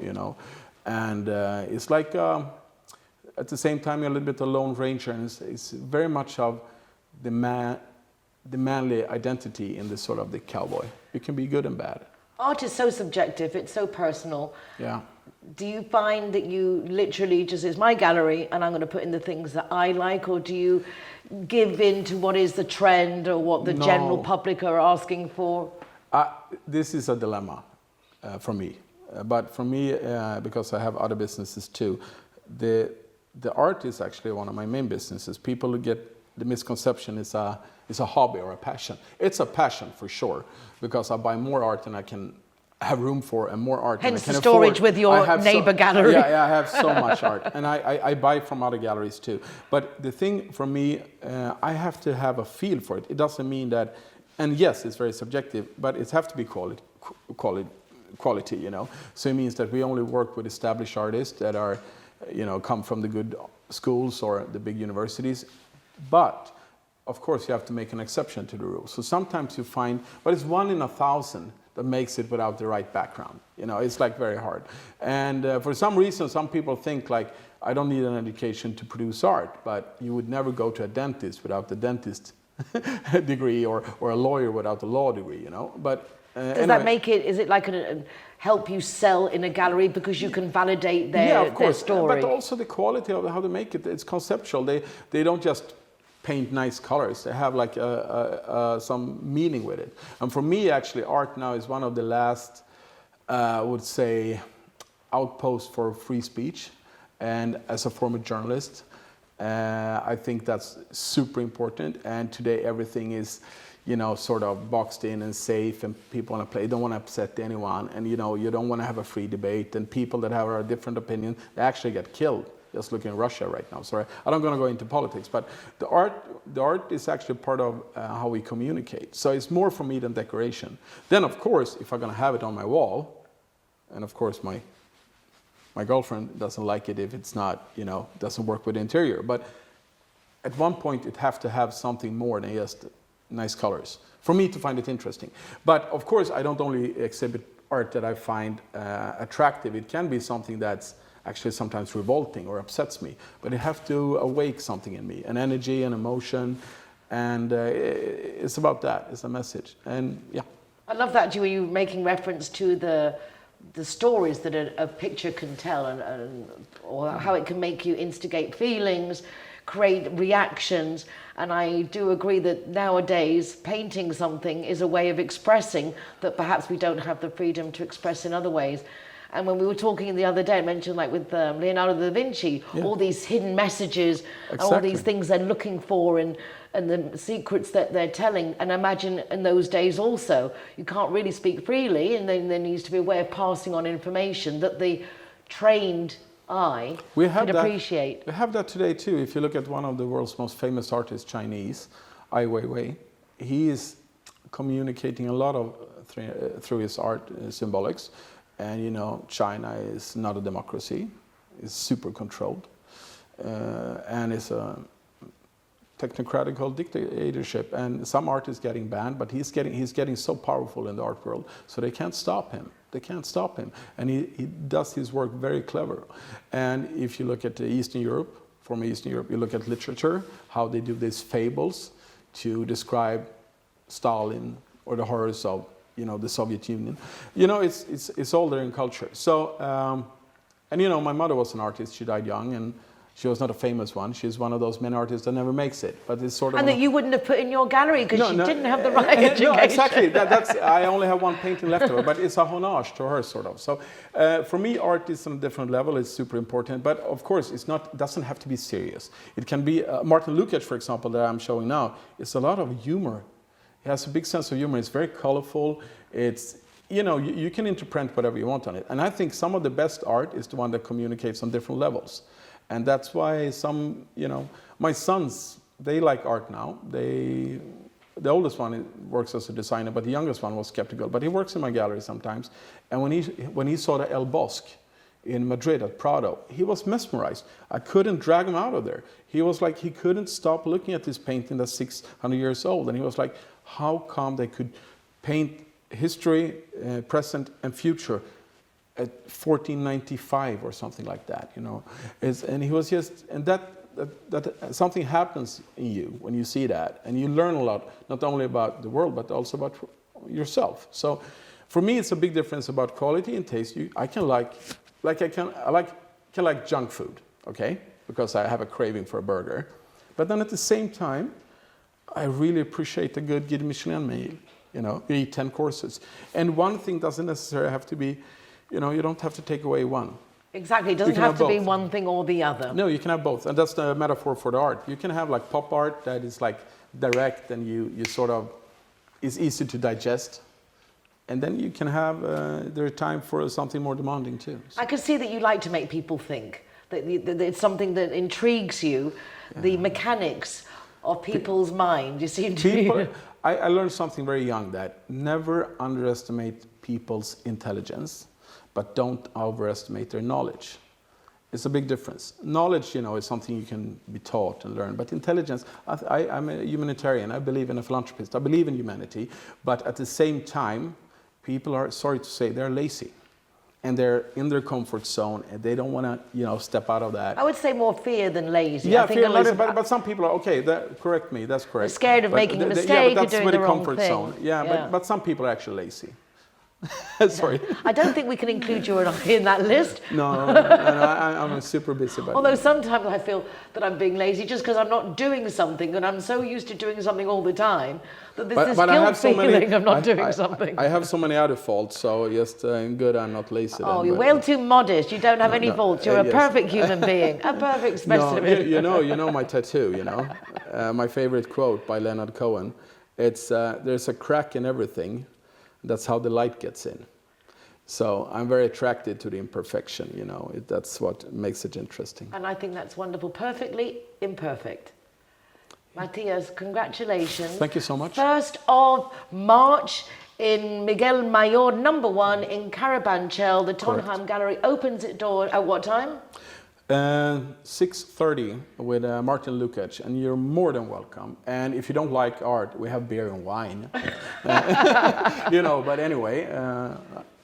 And it's like, at the same time, you're a little bit a lone ranger. And it's very much of the manly identity in this sort of the cowboy. It can be good and bad. Art is so subjective. It's so personal. Yeah. Do you find that you literally just, it's my gallery and I'm going to put in the things that I like, or do you give in to what is the trend or what the general public are asking for? This is a dilemma for me. But for me, because I have other businesses too, the art is actually one of my main businesses. People get the misconception it's a hobby or a passion. It's a passion for sure, because I buy more art than I can have room for, and more art Hence than I the can storage afford. with your neighbor gallery. Yeah, I have so much art, and I buy from other galleries too. But the thing for me, I have to have a feel for it. It doesn't mean that, and yes, it's very subjective, but it has to be quality, So it means that we only work with established artists that are, come from the good schools or the big universities. But of course, you have to make an exception to the rule. So sometimes you find, but it's 1 in 1,000 that makes it without the right background. It's like very hard. And for some reason, some people think like, I don't need an education to produce art, but you would never go to a dentist without the dentist degree, or a lawyer without the law degree, But Does that make it, is it like help you sell in a gallery because you can validate their, yeah, of course, their story? but also the quality of how they make it, it's conceptual. They don't just paint nice colors, they have like some meaning with it. And for me, actually, art now is one of the last, I would say, outposts for free speech. And as a former journalist, I think that's super important. And today everything is, you know, sort of boxed in and safe, and people want to play, don't want to upset anyone, and you know, you don't want to have a free debate, and people that have a different opinion, they actually get killed. Just look in Russia right now. Sorry, I'm not going to go into politics, but the art is actually part of how we communicate. So it's more for me than decoration. Then, of course, if I'm going to have it on my wall, and of course my girlfriend doesn't like it if it's not, you know, doesn't work with the interior. But at one point, it have to have something more than just nice colors for me to find it interesting. But of course, I don't only exhibit art that I find attractive. It can be something that's actually sometimes revolting or upsets me, but it has to awake something in me, an energy, an emotion, and it's about that. It's a message, and yeah. I love that you making reference to the stories that a picture can tell, or how it can make you instigate feelings, create reactions. And I do agree that nowadays painting something is a way of expressing that perhaps we don't have the freedom to express in other ways. And when we were talking the other day, I mentioned like with Leonardo da Vinci, all these hidden messages, and all these things they're looking for, and the secrets that they're telling. And I imagine in those days also, you can't really speak freely, and then there needs to be a way of passing on information that the trained eye can appreciate. We have that today too. If you look at one of the world's most famous artists, Chinese, Ai Weiwei, he is communicating a lot of through his art symbolics. And you know, China is not a democracy; it's super controlled, and it's a technocratical dictatorship. And some art is getting banned, but he's getting so powerful in the art world, so they can't stop him. They can't stop him, and he does his work very clever. And if you look at Eastern Europe, former Eastern Europe, you look at literature, how they do these fables to describe Stalin or the horrors of, you know, the Soviet Union. You know, it's all there in culture. So, and you know, my mother was an artist. She died young, and she was not a famous one. She's one of those many artists that never makes it. But it's sort of. And that you wouldn't have put in your gallery because she didn't have the right education. No, exactly. That's. I only have one painting left of her, but it's a homage to her, sort of. So, for me, art is on a different level. It's super important. But of course, it's not. Doesn't have to be serious. It can be. Martin Lukács, for example, that I'm showing now. It's a lot of humor. He has a big sense of humor. It's very colorful. It's, you know, you can interpret whatever you want on it. And I think some of the best art is the one that communicates on different levels. And that's why some, you know, my sons, they like art now. The oldest one works as a designer, but the youngest one was skeptical. But he works in my gallery sometimes. And when he saw the El Bosque in Madrid at Prado, he was mesmerized. I couldn't drag him out of there. He was like, he couldn't stop looking at this painting that's 600 years old. And he was like, how come they could paint history, present, and future at 1495 or something like that, you know? And he was just, and that something happens in you when you see that, and you learn a lot, not only about the world, but also about yourself. So, for me, it's a big difference about quality and taste. I can like junk food, okay? Because I have a craving for a burger. But then at the same time, I really appreciate a good Guide Michelin meal. You know, you eat 10 courses. And one thing doesn't necessarily have to be, you know, you don't have to take away one. Exactly, it doesn't have to be one thing or the other. No, you can have both. And that's the metaphor for the art. You can have like pop art that is like direct, and you sort of, is easy to digest. And then you can have, there's time for something more demanding too. So. I can see that you like to make people think, that it's something that intrigues you, the mechanics of people's mind. You seem to I learned something very young, that never underestimate people's intelligence, but don't overestimate their knowledge. It's a big difference. Knowledge, you know, is something you can be taught and learn, but intelligence, I'm a humanitarian. I believe in a philanthropist. I believe in humanity, but at the same time, people are, sorry to say, they're lazy. and they're in their comfort zone and they don't want to, you know, step out of that. I would say more fear than lazy. Yeah, I think fear, a lot lazy, of, but some people are, okay, correct me, that's correct. They're scared of making a mistake or doing the wrong thing. Zone. Yeah. But some people are actually lazy. Sorry. I don't think we can include you and I in that list. No, I'm super busy. Although sometimes I feel that I'm being lazy just because I'm not doing something, and I'm so used to doing something all the time that this guilt feeling of not doing something. I have so many other faults, so just good I'm not lazy. Oh, you're well too modest. You don't have any faults. You're a perfect human being, a perfect specimen. No, you know my tattoo, you know. My favorite quote by Leonard Cohen. It's, there's a crack in everything. That's how the light gets in. So I'm very attracted to the imperfection, you know, that's what makes it interesting. And I think that's wonderful, perfectly imperfect. Mattias, congratulations. Thank you so much. 1st of March in Miguel Mayor #1 in Carabanchel. The Tönnheim Gallery opens its door at what time? 6:30 with Martin Lukács, and you're more than welcome. And if you don't like art, we have beer and wine. You know, but anyway.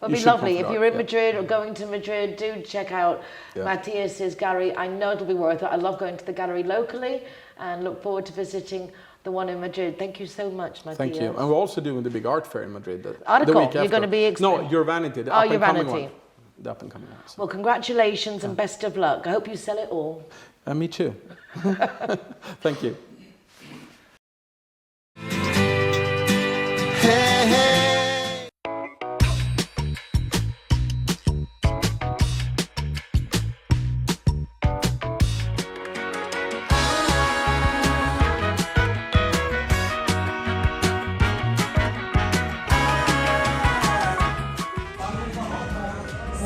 It'll be lovely. If you're in Madrid or going to Madrid, do check out Mattias's gallery. I know it'll be worth it. I love going to the gallery locally and look forward to visiting the one in Madrid. Thank you so much, Mattias. Thank you. And we're also doing the big art fair in Madrid. The week after. You're going to be... No, Your Vanity. The Your Vanity. The up and coming one. So. Well, congratulations and best of luck. I hope you sell it all. Me too. Thank you. Hey, hey.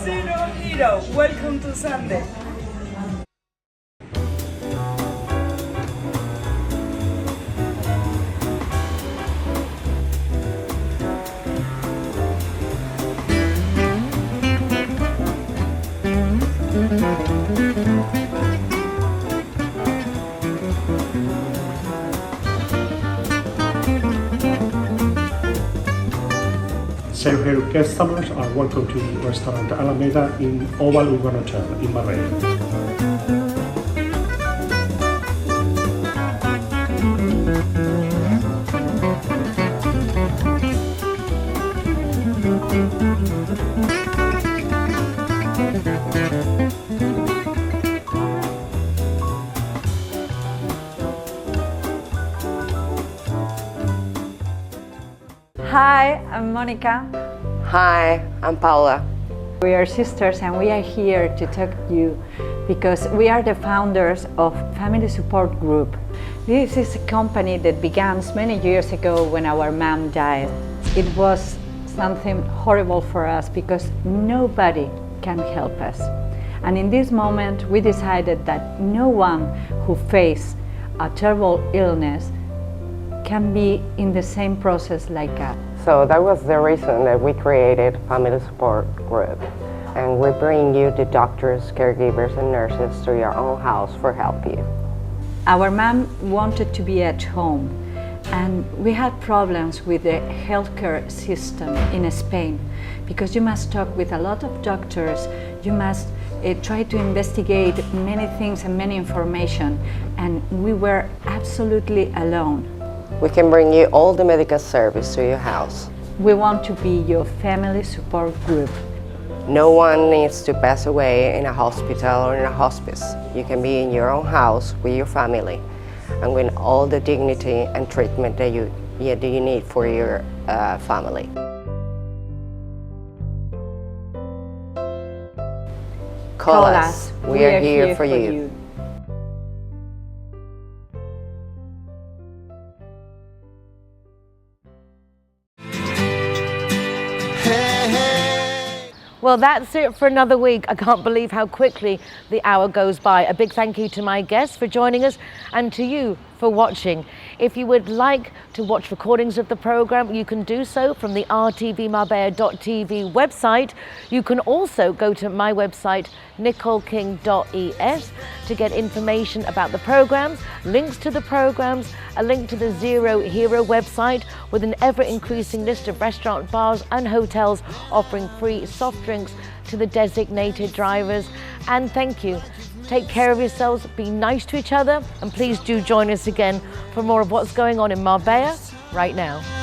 ZeroHero, welcome to Sunday. ZeroHero customers are welcome to Restaurant Alameda in Obal Urban Hotel in Marbella. Hi, I'm Monica. Hi, I'm Paula. We are sisters and we are here to talk to you because we are the founders of Family Support Group. This is a company that began many years ago when our mom died. It was something horrible for us because nobody can help us. And in this moment we decided that no one who faced a terrible illness can be in the same process like us. So that was the reason that we created Family Support Group. And we bring you the doctors, caregivers, and nurses to your own house for help you. Our mom wanted to be at home, and we had problems with the healthcare system in Spain because you must talk with a lot of doctors, you must try to investigate many things and many information, and we were absolutely alone. We can bring you all the medical service to your house. We want to be your family support group. No one needs to pass away in a hospital or in a hospice. You can be in your own house with your family and with all the dignity and treatment that you need for your family. Call us. We are here for you. Well, that's it for another week. I can't believe how quickly the hour goes by. A big thank you to my guests for joining us and to you for watching. If you would like to watch recordings of the program, you can do so from the rtvmarbella.tv website. You can also go to my website, nicoleking.es, to get information about the programs, links to the programs, a link to the ZeroHero website with an ever-increasing list of restaurant, bars and hotels offering free soft drinks to the designated drivers. And thank you. Take care of yourselves, be nice to each other, and please do join us again for more of what's going on in Marbella right now.